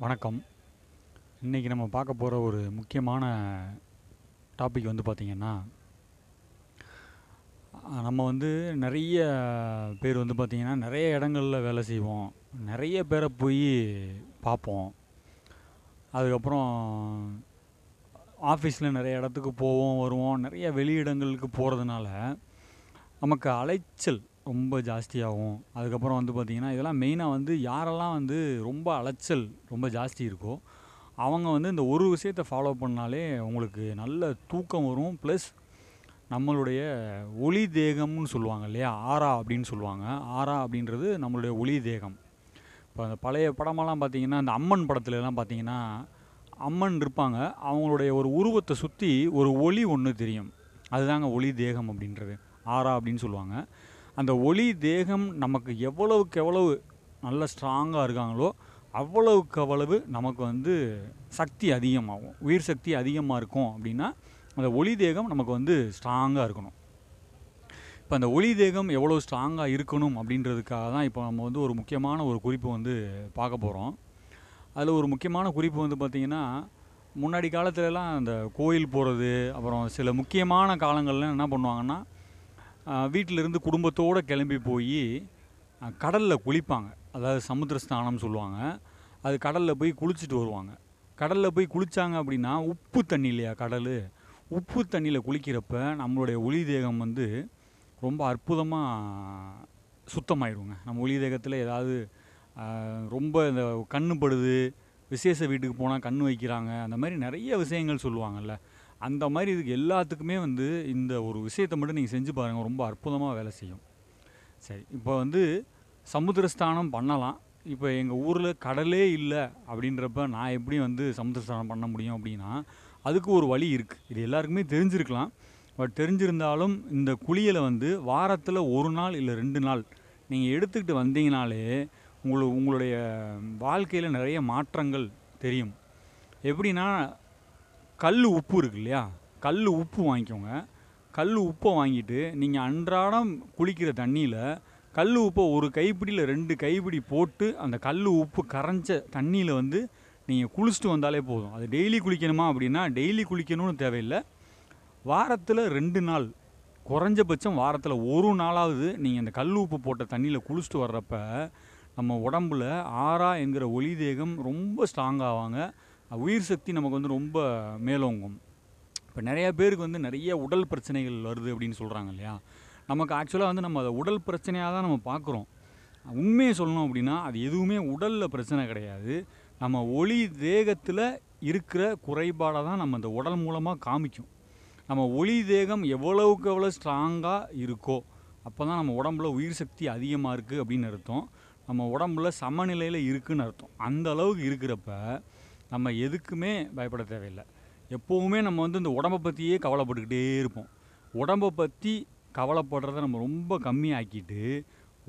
வணக்கம். இன்றைக்கி நம்ம பார்க்க போகிற ஒரு முக்கியமான டாபிக் வந்து பார்த்திங்கன்னா, நம்ம வந்து நிறைய பேர் வந்து பார்த்திங்கன்னா நிறைய இடங்களில் வேலை செய்வோம். நிறைய பேரை போய் பார்ப்போம். அதுக்கப்புறம் ஆஃபீஸில் நிறைய இடத்துக்கு போவோம் வருவோம். நிறைய வெளியிடங்களுக்கு போகிறதுனால நமக்கு அலைச்சல் ரொம்ப ஜாஸ்தியாகும். அதுக்கப்புறம் வந்து பார்த்திங்கன்னா இதெல்லாம் மெயினாக வந்து யாரெல்லாம் வந்து ரொம்ப அலைச்சல் ரொம்ப ஜாஸ்தி இருக்கோ அவங்க வந்து இந்த ஒரு விஷயத்தை ஃபாலோ பண்ணாலே உங்களுக்கு நல்ல தூக்கம் வரும். ப்ளஸ் நம்மளுடைய ஒளி தேகம்னு சொல்லுவாங்க இல்லையா, ஆரா அப்படின்னு சொல்லுவாங்க. ஆரா அப்படின்றது நம்மளுடைய ஒளி தேகம். இப்போ அந்த பழைய படமெல்லாம் பார்த்திங்கன்னா, அந்த அம்மன் படத்துலலாம் பார்த்திங்கன்னா அம்மன் இருப்பாங்க. அவங்களுடைய ஒரு உருவத்தை சுற்றி ஒரு ஒளி ஒன்று தெரியும். அதுதாங்க ஒளி தேகம் அப்படின்றது, ஆரா அப்படின்னு சொல்லுவாங்க. அந்த ஒளி தேகம் நமக்கு எவ்வளவுக்கு எவ்வளவு நல்ல ஸ்ட்ராங்காக இருக்காங்களோ அவ்வளவுக்கு அவ்வளவு நமக்கு வந்து சக்தி அதிகமாகும். உயிர் சக்தி அதிகமாக இருக்கும். அப்படின்னா அந்த ஒளி தேகம் நமக்கு வந்து ஸ்ட்ராங்காக இருக்கணும். இப்போ அந்த ஒளி தேகம் எவ்வளோ ஸ்ட்ராங்காக இருக்கணும் அப்படின்றதுக்காக தான் இப்போ நம்ம வந்து ஒரு முக்கியமான ஒரு குறிப்பு வந்து பார்க்க போகிறோம். அதில் ஒரு முக்கியமான குறிப்பு வந்து பார்த்திங்கன்னா, முன்னாடி காலத்துலலாம் அந்த கோயில் போகிறது, அப்புறம் சில முக்கியமான காலங்கள்லாம் என்ன பண்ணுவாங்கன்னா, வீட்டிலேருந்து குடும்பத்தோடு கிளம்பி போய் கடலில் குளிப்பாங்க. அதாவது சமுத்திர ஸ்நானம் சொல்லுவாங்க. அது கடலில் போய் குளிச்சுட்டு வருவாங்க. கடலில் போய் குளித்தாங்க அப்படின்னா, உப்பு தண்ணி இல்லையா கடல், உப்பு தண்ணியில் குளிக்கிறப்ப நம்மளுடைய ஒளி தேகம் வந்து ரொம்ப அற்புதமாக சுத்தமாயிடுங்க. நம்ம ஒளி தேகத்தில் ஏதாவது ரொம்ப இந்த கண்ணு படுது, விசேஷ வீட்டுக்கு போனால் கண் வைக்கிறாங்க, அந்த மாதிரி நிறைய விஷயங்கள் சொல்லுவாங்கள்ல. அந்த மாதிரி இதுக்கு எல்லாத்துக்குமே வந்து இந்த ஒரு விஷயத்தை மட்டும் நீங்கள் செஞ்சு பாருங்கள், ரொம்ப அற்புதமாக வேலை செய்யும். சரி, இப்போ வந்து சமுத்திரஸ்தானம் பண்ணலாம். இப்போ எங்கள் ஊரில் கடலே இல்லை அப்படின்றப்ப நான் எப்படி வந்து சமுத்திரஸ்தானம் பண்ண முடியும் அப்படின்னா, அதுக்கு ஒரு வழி இருக்குது. இது எல்லாருக்குமே தெரிஞ்சிருக்கலாம். பட் தெரிஞ்சிருந்தாலும் இந்த குளியலை வந்து வாரத்தில் ஒரு நாள் இல்லை 2 நாள் நீங்கள் எடுத்துக்கிட்டு வந்தீங்கனாலே உங்களுடைய வாழ்க்கையில் நிறைய மாற்றங்கள் தெரியும். எப்படின்னா, கல் உப்பு இருக்கு இல்லையா, கல் உப்பு வாங்கிக்கோங்க. கல் உப்பை வாங்கிட்டு நீங்கள் அன்றாடம் குளிக்கிற தண்ணியில் கல் உப்பை ஒரு கைப்பிடியில் 2 கைப்பிடி போட்டு அந்த கல் உப்பு கரைஞ்ச தண்ணியில் வந்து நீங்கள் குளிச்சுட்டு வந்தாலே போதும். அது டெய்லி குளிக்கணுமா அப்படின்னா டெய்லி குளிக்கணும்னு தேவையில்லை. வாரத்தில் 2 நாள், குறைஞ்சபட்சம் வாரத்தில் ஒரு நாளாவது நீங்கள் அந்த கல் உப்பு போட்ட தண்ணியில் குளிச்சுட்டு வர்றப்ப நம்ம உடம்புல ஆரா என்கிற ஒளி தேகம் ரொம்ப ஸ்ட்ராங்காவாங்க. உயிர் சக்தி நமக்கு வந்து ரொம்ப மேலோங்கும். இப்போ நிறைய பேருக்கு வந்து நிறைய உடல் பிரச்சனைகள் வருது அப்படின்னு சொல்கிறாங்க இல்லையா. நமக்கு ஆக்சுவலாக வந்து நம்ம அதை உடல் பிரச்சனையாக தான் நம்ம பார்க்குறோம். உண்மையை சொல்லணும் அப்படின்னா அது எதுவுமே உடலில் பிரச்சனை கிடையாது. நம்ம ஒளி தேகத்தில் இருக்கிற குறைபாடை தான் நம்ம அந்த உடல் மூலமாக காமிக்கும். நம்ம ஒளி தேகம் எவ்வளவுக்கு எவ்வளோ ஸ்ட்ராங்காக இருக்கோ அப்போ தான் நம்ம உடம்புல உயிர் சக்தி அதிகமாக இருக்குது அப்படின்னு அர்த்தம். நம்ம உடம்புல சமநிலையில் இருக்குதுன்னு அர்த்தம். அந்த அளவுக்கு இருக்கிறப்ப நம்ம எதுக்குமே பயப்பட தேவையில்லை. எப்போவுமே நம்ம வந்து இந்த உடம்பை பற்றியே கவலைப்பட்டுக்கிட்டே இருப்போம். உடம்பை பற்றி கவலைப்படுறத நம்ம ரொம்ப கம்மியாக்கிட்டு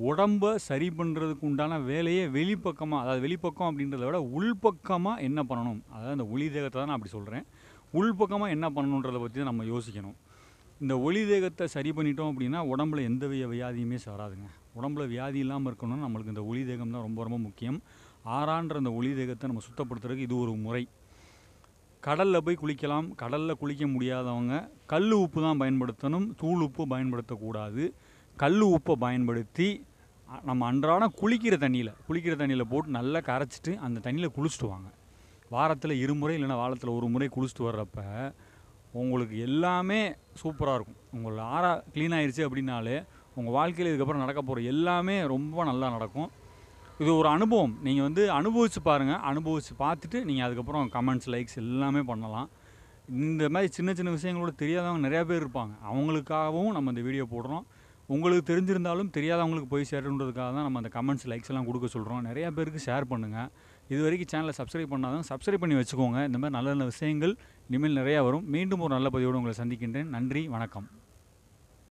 உடம்பை சரி பண்ணுறதுக்கு உண்டான வேலையை வெளிப்பக்கமாக, அதாவது வெளிப்பக்கம் அப்படின்றத விட உள்பக்கமாக என்ன பண்ணணும், அதாவது அந்த ஒளி தேகத்தை தான் நான் அப்படி சொல்கிறேன். உள்பக்கமாக என்ன பண்ணணுன்றதை பற்றி தான் நம்ம யோசிக்கணும். இந்த ஒளி தேகத்தை சரி பண்ணிட்டோம் அப்படின்னா உடம்புல எந்த வியாதியுமே வராதுங்க. உடம்புல வியாதி இல்லாமல் இருக்கணும்னா நம்மளுக்கு இந்த ஒளி தேகம் தான் ரொம்ப ரொம்ப முக்கியம். ஆறான்ற அந்த ஒளி தேகத்தை நம்ம சுத்தப்படுத்துறதுக்கு இது ஒரு முறை. கடலில் போய் குளிக்கலாம். கடலில் குளிக்க முடியாதவங்க கல் உப்பு தான் பயன்படுத்தணும், தூள் உப்பு பயன்படுத்தக்கூடாது. கல் உப்பை பயன்படுத்தி நம்ம அன்றாடம் குளிக்கிற தண்ணியில் போட்டு நல்லா கரைச்சிட்டு அந்த தண்ணியில் குளிச்சுட்டு வாங்க. வாரத்தில் 2 முறை இல்லைன்னா வாரத்தில் 1 முறை குளிச்சுட்டு வர்றப்ப உங்களுக்கு எல்லாமே சூப்பராக இருக்கும். உங்களோட ஆறா க்ளீன் ஆயிடுச்சு அப்படின்னாலே உங்கள் வாழ்க்கையில் இதுக்கப்புறம் நடக்க போகிற எல்லாமே ரொம்ப நல்லா நடக்கும். இது ஒரு அனுபவம். நீங்கள் வந்து அனுபவித்து பாருங்கள். அனுபவித்து பார்த்துட்டு நீங்கள் அதுக்கப்புறம் கமெண்ட்ஸ், லைக்ஸ் எல்லாமே பண்ணலாம். இந்த மாதிரி சின்ன சின்ன விஷயங்களோட தெரியாதவங்க நிறையா பேர் இருப்பாங்க. அவங்களுக்காகவும் நம்ம இந்த வீடியோ போடுறோம். உங்களுக்கு தெரிஞ்சிருந்தாலும் தெரியாதவங்களுக்கு போய் சேரணுன்றதுக்காக தான் நம்ம அந்த கமெண்ட்ஸ், லைக்ஸ் எல்லாம் கொடுக்க சொல்கிறோம். நிறையா பேருக்கு ஷேர் பண்ணுங்கள். இது வரைக்கும் சேனலை சப்ஸ்கிரைப் பண்ணாதவங்க சப்ஸ்கிரைப் பண்ணி வச்சுக்கோங்க. இந்த மாதிரி நல்ல நல்ல விஷயங்கள் இனிமேல் நிறையா வரும். மீண்டும் ஒரு நல்ல பதிவோடு உங்களை சந்திக்கின்றேன். நன்றி, வணக்கம்.